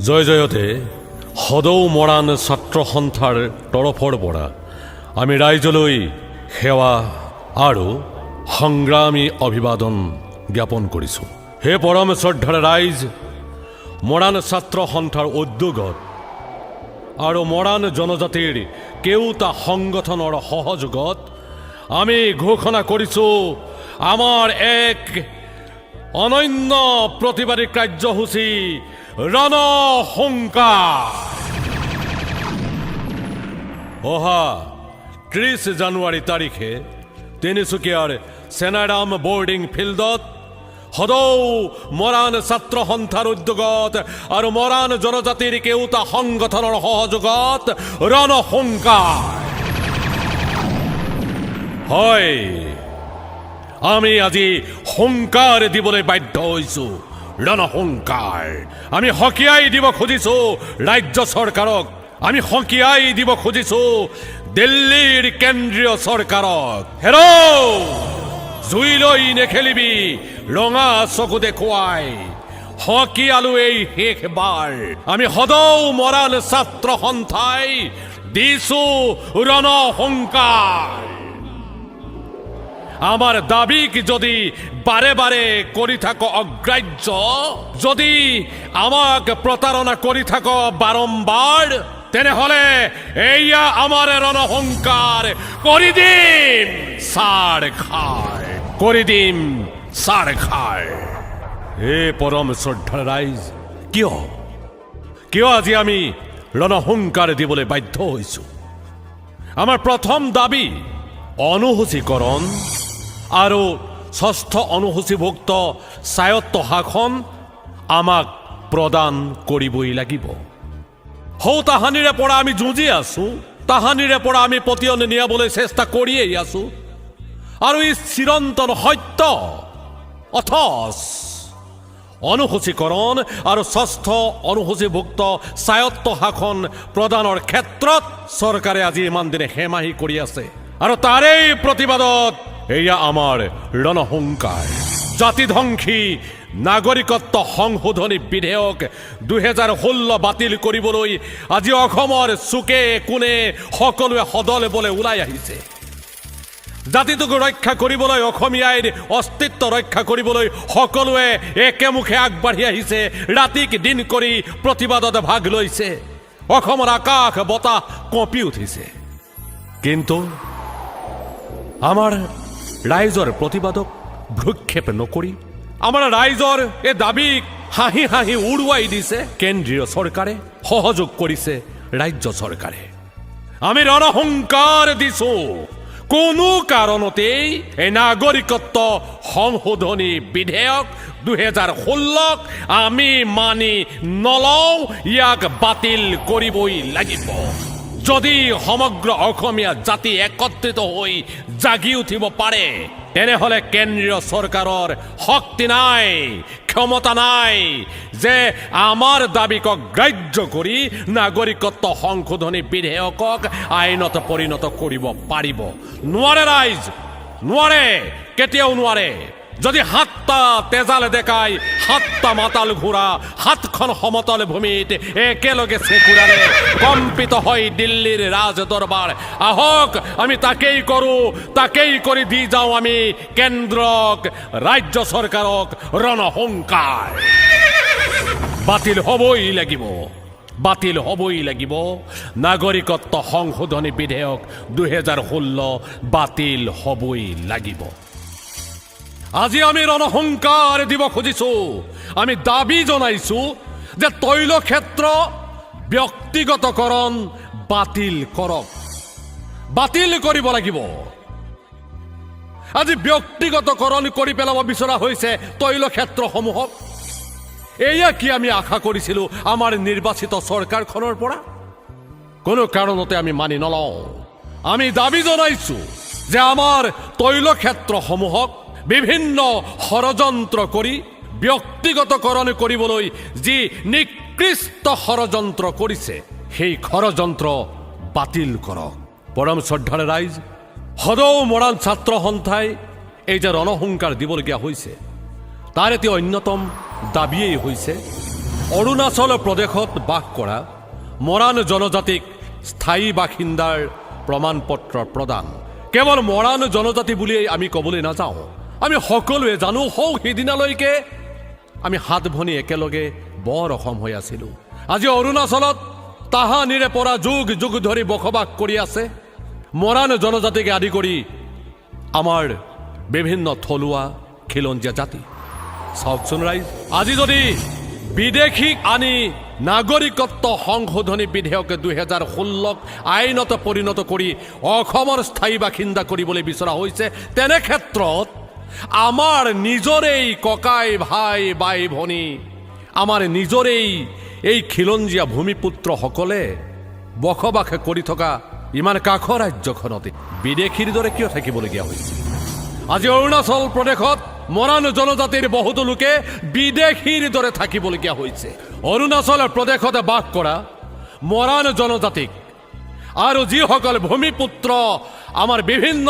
জয় জয়তে সদৌ মৰাণ ছাত্ৰ সন্থাৰ তৰফৰ পৰা আমি ৰাইজলৈ সেৱা আৰু সংগ্ৰামী অভিবাদন জ্ঞাপন কৰিছোঁ। হে পৰম শ্ৰদ্ধাৰ ৰাইজ, মৰাণ ছাত্ৰ সন্থাৰ উদ্যোগত আৰু মৰাণ জনজাতিৰ কেওটা সংগঠনৰ সহযোগত আমি ঘোষণা কৰিছোঁ আমাৰ এক অনন্য প্ৰতিবাদী কাৰ্যসূচী ৰণসংকাৰ। অহা 30 জানুৱাৰী তাৰিখে তিনিচুকীয়াৰ চেনাৰাম বৰ্ডিং ফিল্ডত সদৌ মৰাণ ছাত্ৰ সন্থাৰ উদ্যোগত আৰু মৰাণ জনজাতিৰ কেওটা সংগঠনৰ সহযোগত ৰণসংকাৰ। হয়, আমি আজি সংকাৰ দিবলৈ বাধ্য হৈছোঁ। ৰণসংকাৰ আমি সকীয়াই দিব খুজিছোঁ ৰাজ্য চৰকাৰক, আমি সকীয়াই দিব খুজিছোঁ দিল্লীৰ কেন্দ্ৰীয় চৰকাৰক। হেৰৌ জুইলৈ নেখেলিবি ৰঙা চকু দেখুৱাই, সকীয়ালো এই শেষবাৰ। আমি সদৌ মৰাণ ছাত্ৰ সন্থাই দিছোঁ ৰণসংকাৰ। আমাৰ দাবিক যদি বাৰে বাৰে কৰি থাক অগ্ৰাহ্য, যদি আমাক প্ৰতাৰণা কৰি থাক বাৰম্বাৰ, তেনেহলে এয়া আমাৰ ৰণসংকাৰ কৰি দিম ছাৰ খাৰ, কৰি দিম ছাৰ খাৰ। হে পৰম শ্ৰদ্ধাৰ ৰাইজ, কিয় আজি আমি ৰণসংকাৰ দিবলৈ বাধ্য হৈছোঁ? আমাৰ প্ৰথম দাবী অনুসূচীকৰণ আৰু 6ষ্ঠ অনুসূচীভুক্ত স্বায়ত্ত শাসন আমাক প্ৰদান কৰিবই লাগিব। সৌ তাহানিৰে পৰা আমি যুঁজি আছোঁ, তাহানিৰে পৰা আমি পতিয়ন নিয়াবলৈ চেষ্টা কৰিয়েই আছোঁ, আৰু ই চিৰন্তন সত্য। অথচ অনুসূচীকৰণ আৰু 6ষ্ঠ অনুসূচীভুক্ত স্বায়ত্ত শাসন প্ৰদানৰ ক্ষেত্ৰত চৰকাৰে আজি ইমান দিনে হেমাহি কৰি আছে, আৰু তাৰেই প্ৰতিবাদত এয়া আমাৰ ৰণসংকাৰ। জাতিধ্বংসী নাগৰিকত্ব সংশোধনী বিধেয়ক 2016 বাতিল কৰিবলৈ আজি অসমৰ চুকে কোণে সকলোৱে সদল বলে ওলাই আহিছে। জাতিটোক ৰক্ষা কৰিবলৈ, অসমীয়াৰ অস্তিত্ব ৰক্ষা কৰিবলৈ সকলোৱে একেমুখে আগবাঢ়ি আহিছে, ৰাতিক দিন কৰি প্ৰতিবাদত ভাগ লৈছে। অসমৰ আকাশ বতাহ কঁপি উঠিছে। কিন্তু আমাৰ ৰাইজৰ প্ৰতিবাদক ভ্ৰক্ষেপ নকৰি আমাৰ ৰাইজৰ এই দাবীক হাঁহি হাঁহি উৰুৱাই দিছে কেন্দ্ৰীয় চৰকাৰে, সহযোগ কৰিছে ৰাজ্য চৰকাৰে। আমি ৰণসংকাৰ দিছোঁ, কোনো কাৰণতেই এই নাগৰিকত্ব সংশোধনী বিধেয়ক 2016 আমি মানি নলওঁ, ইয়াক বাতিল কৰিবই লাগিব। যদি সমগ্ৰ অসমীয়া জাতি একত্ৰিত হৈ জাগি উঠিব পাৰে, তেনেহলে কেন্দ্ৰীয় চৰকাৰৰ শক্তি নাই, ক্ষমতা নাই যে আমাৰ দাবীক অগ্ৰাহ্য কৰি নাগৰিকত্ব সংশোধনী বিধেয়কক আইনত পৰিণত কৰিব পাৰিব। নোৱাৰে ৰাইজ, নোৱাৰে, কেতিয়াও নোৱাৰে। যদি 7টা তেজাল ডেকাই 7টা মাতাল ঘোঁৰা 7খন সমতল ভূমিত একেলগে চেকুৰাৰে কম্পিত হয় দিল্লীৰ ৰাজ দৰবাৰ, আহক আমি তাকেই কৰোঁ, তাকেই কৰি দি যাওঁ আমি কেন্দ্ৰক, ৰাজ্য চৰকাৰক ৰণসংকাৰ। বাতিল হ'বই লাগিব, বাতিল হ'বই লাগিব। নাগৰিকত্ব সংশোধনী বিধেয়ক 2016 বাতিল হ'বই লাগিব। আজি আমি ৰণসংকাৰ দিব খুজিছোঁ। আমি দাবী জনাইছোঁ যে তৈল ক্ষেত্ৰ ব্যক্তিগতকৰণ বাতিল কৰক, বাতিল কৰিব লাগিব। আজি ব্যক্তিগতকৰণ কৰি পেলাব বিচৰা হৈছে তৈল ক্ষেত্ৰসমূহক। এয়া কি আমি আশা কৰিছিলোঁ আমাৰ নিৰ্বাচিত চৰকাৰখনৰ পৰা? কোনো কাৰণতে আমি মানি নলওঁ। আমি দাবী জনাইছোঁ যে আমাৰ তৈল ক্ষেত্ৰসমূহক বিভিন্ন ষড়যন্ত্ৰ কৰি ব্যক্তিগতকৰণ কৰিবলৈ যি নিকৃষ্ট ষড়যন্ত্ৰ কৰিছে, সেই ষড়যন্ত্ৰ বাতিল কৰক। পৰম শ্ৰদ্ধাৰ ৰাইজ, সদৌ মৰাণ ছাত্ৰ সন্থাই এই যে ৰণসংকাৰ দিবলগীয়া হৈছে, তাৰ এটি অন্যতম দাবীয়েই হৈছে অৰুণাচল প্ৰদেশত বাস কৰা মৰাণ জনজাতিক স্থায়ী বাসিন্দাৰ প্ৰমাণপত্ৰ প্ৰদান। কেৱল মৰাণ জনজাতি বুলিয়েই আমি ক'বলৈ নাযাওঁ, আমি সকলোৱে জানো সেইদিনালৈকে আমি হাত ভনী একেলগে বৰ অসম হৈ আছিলোঁ। আজি অৰুণাচলত তাহানিৰে পৰা যুগ যুগ ধৰি বসবাস কৰি আছে মৰাণ জনজাতিকে আদি কৰি আমাৰ বিভিন্ন থলুৱা খিলঞ্জীয়া জাতি। চাওকচোন ৰাইজ, আজি যদি বিদেশীক আনি নাগৰিকত্ব সংশোধনী বিধেয়ক 2016 আইনত পৰিণত কৰি অসমৰ স্থায়ী বাসিন্দা কৰিবলৈ বিচৰা হৈছে, তেনে ক্ষেত্ৰত আমাৰ নিজৰেই ককাই ভাই বাই ভনী, আমাৰ নিজৰেই এই খিলঞ্জীয়া ভূমিপুত্ৰসকলে বসবাস কৰি থকা ইমান কাষৰ ৰাজ্যখনতে বিদেশীৰ দৰে কিয় থাকিবলগীয়া হৈছে? আজি অৰুণাচল প্ৰদেশত মৰাণ জনজাতিৰ বহুতো লোকে বিদেশীৰ দৰে থাকিবলগীয়া হৈছে। অৰুণাচল প্ৰদেশত বাস কৰা মৰাণ জনজাতিক আৰু যিসকল ভূমিপুত্ৰ আমাৰ বিভিন্ন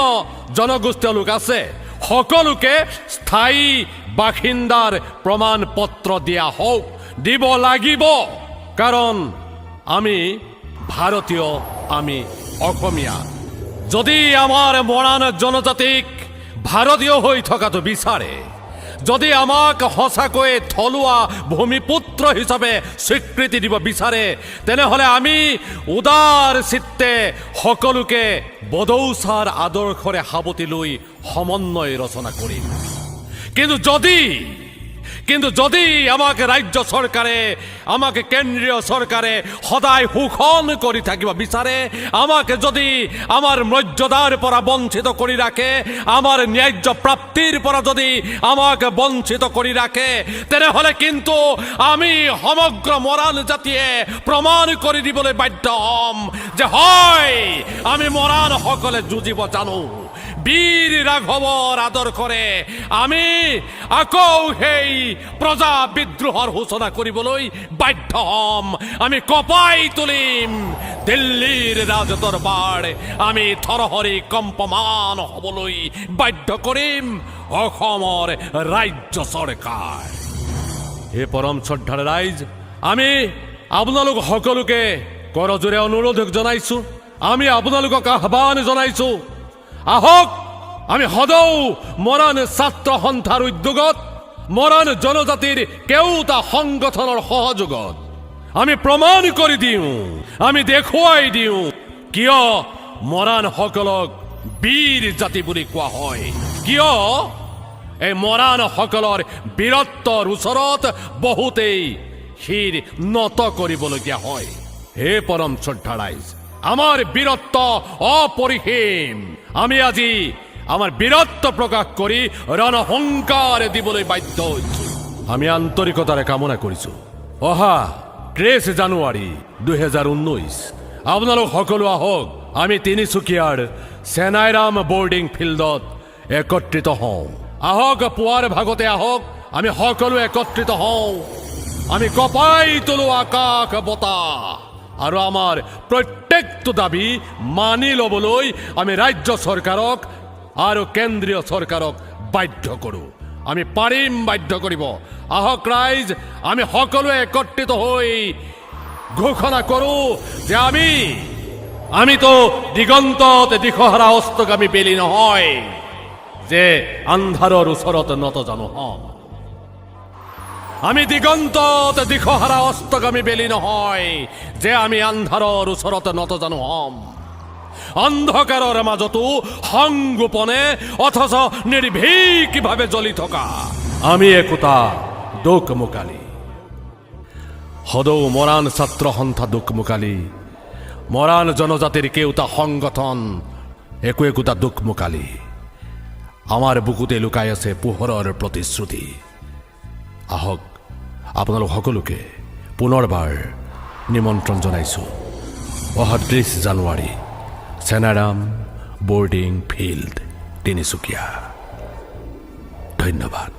জনগোষ্ঠীয় লোক আছে, সকলোকে স্থায়ী বাসিন্দাৰ প্ৰমাণ পত্ৰ দিয়া হওক, দিব লাগিব। কাৰণ আমি ভাৰতীয়, আমি অসমীয়া। যদি আমাৰ মৰাণ জনজাতিক ভাৰতীয় হৈ থকাটো বিচাৰে, যদি আমাক সঁচাকৈ থলুৱা ভূমিপুত্ৰ হিচাপে স্বীকৃতি দিব বিচাৰে, তেনেহ'লে আমি উদাৰ চিত্তে সকলোকে বড়ৌচাৰ আদৰ্শৰে সাৱটি লৈ সমন্বয় ৰচনা কৰিম। কিন্তু যদি আমাক ৰাজ্য চৰকাৰে, আমাক কেন্দ্ৰীয় চৰকাৰে সদায় শোষণ কৰি থাকিব বিচাৰে, আমাক যদি আমাৰ মৰ্যাদাৰ পৰা বঞ্চিত কৰি ৰাখে, আমাৰ ন্যায্য প্ৰাপ্তিৰ পৰা যদি আমাক বঞ্চিত কৰি ৰাখে, তেনেহ'লে কিন্তু আমি সমগ্ৰ মৰাণ জাতিয়ে প্ৰমাণ কৰি দিবলৈ বাধ্য হ'ম যে হয়, আমি মৰাণসকলে যুঁজিব জানো। বীৰ ৰাঘৱৰ আদৰ্শৰে আমি আকৌ সেই প্ৰজা বিদ্ৰোহৰ সূচনা কৰিবলৈ বাধ্য হ'ম। আমি কঁপাই তুলিম দিল্লীৰ ৰাজদৰবাৰ, আমি থৰহৰি কম্পমান হ'বলৈ বাধ্য কৰিম অসমৰ ৰাজ্য চৰকাৰ। হে পৰম শ্ৰদ্ধাৰ ৰাইজ, আমি আপোনালোক সকলোকে কৰজোৰে অনুৰোধ জনাইছো, আমি আপোনালোকক আহ্বান জনাইছো, আহক আমি সদৌ মৰাণ ছাত্ৰ সন্থাৰ উদ্যোগত, মৰাণ জনজাতিৰ কেওটা সংগঠনৰ সহযোগত আমি প্ৰমাণ কৰি দিওঁ, আমি দেখুৱাই দিওঁ কিয় মৰাণসকলক বীৰ জাতি বুলি কোৱা হয়, কিয় এই মৰাণসকলৰ বীৰত্বৰ ওচৰত বহুতেই শিৰ নত কৰিবলগীয়া হয়। হে পৰম শ্ৰদ্ধা ৰাইজ, আমাৰ বীৰত্ব অপৰিসীম। আমি আজি আমাৰ বীৰত্ব প্ৰকাশ কৰি ৰণহংকাৰ দিবলৈ বাধ্য হৈছো। আমি আন্তৰিকতাৰে কামনা কৰিছো অহা 23 জানুৱাৰী 2019 আপোনালোক সকলো আহক, আমি তিনিচুকীয়াৰ চেনাইৰাম বৰ্ডিং ফিল্ডত একত্ৰিত হওঁ। আহক, পুৱাৰ ভাগতে আহক, আমি সকলো একত্ৰিত হওঁ, আমি কঁপাই তোলো আকাশ বতাহ আৰু আমাৰ প্ৰত্যেকটো দাবী মানি ল'বলৈ আমি ৰাজ্য চৰকাৰক আৰু কেন্দ্ৰীয় চৰকাৰক বাধ্য কৰোঁ। আমি পাৰিম বাধ্য কৰিব। আহক ৰাইজ, আমি সকলোৱে একত্ৰিত হৈ ঘোষণা কৰোঁ যে আমিতো দিগন্তত দিশহাৰা অস্তগামী বেলি নহয় যে আন্ধাৰৰ ওচৰত নতজানু হ'ম। আমি দিগন্তত দিশহাৰা অস্তগামী বেলি নহয় যে আমি আন্ধাৰৰ ওচৰত নতজানু হ'ম। অন্ধকাৰৰ মাজতো সংগোপনে অথচ নিৰ্ভীকভাৱে জ্বলি থকা আমি একোটা দোকমোকালি। সদৌ মৰাণ ছাত্ৰ সন্থা দোকমোকালি, মৰাণ জনজাতিৰ কেওটা সংগঠন একোটা দোকমোকালি। আমাৰ বুকুতে লুকাই আছে পোহৰৰ প্ৰতিশ্ৰুতি। আহক, আপোনালোক সকলোকে পুনৰবাৰ নিমন্ত্ৰণ জনাইছোঁ অহা 23 জানুৱাৰী চেনাইৰাম বৰ্ডিং ফিল্ড, তিনিচুকীয়া। ধন্যবাদ।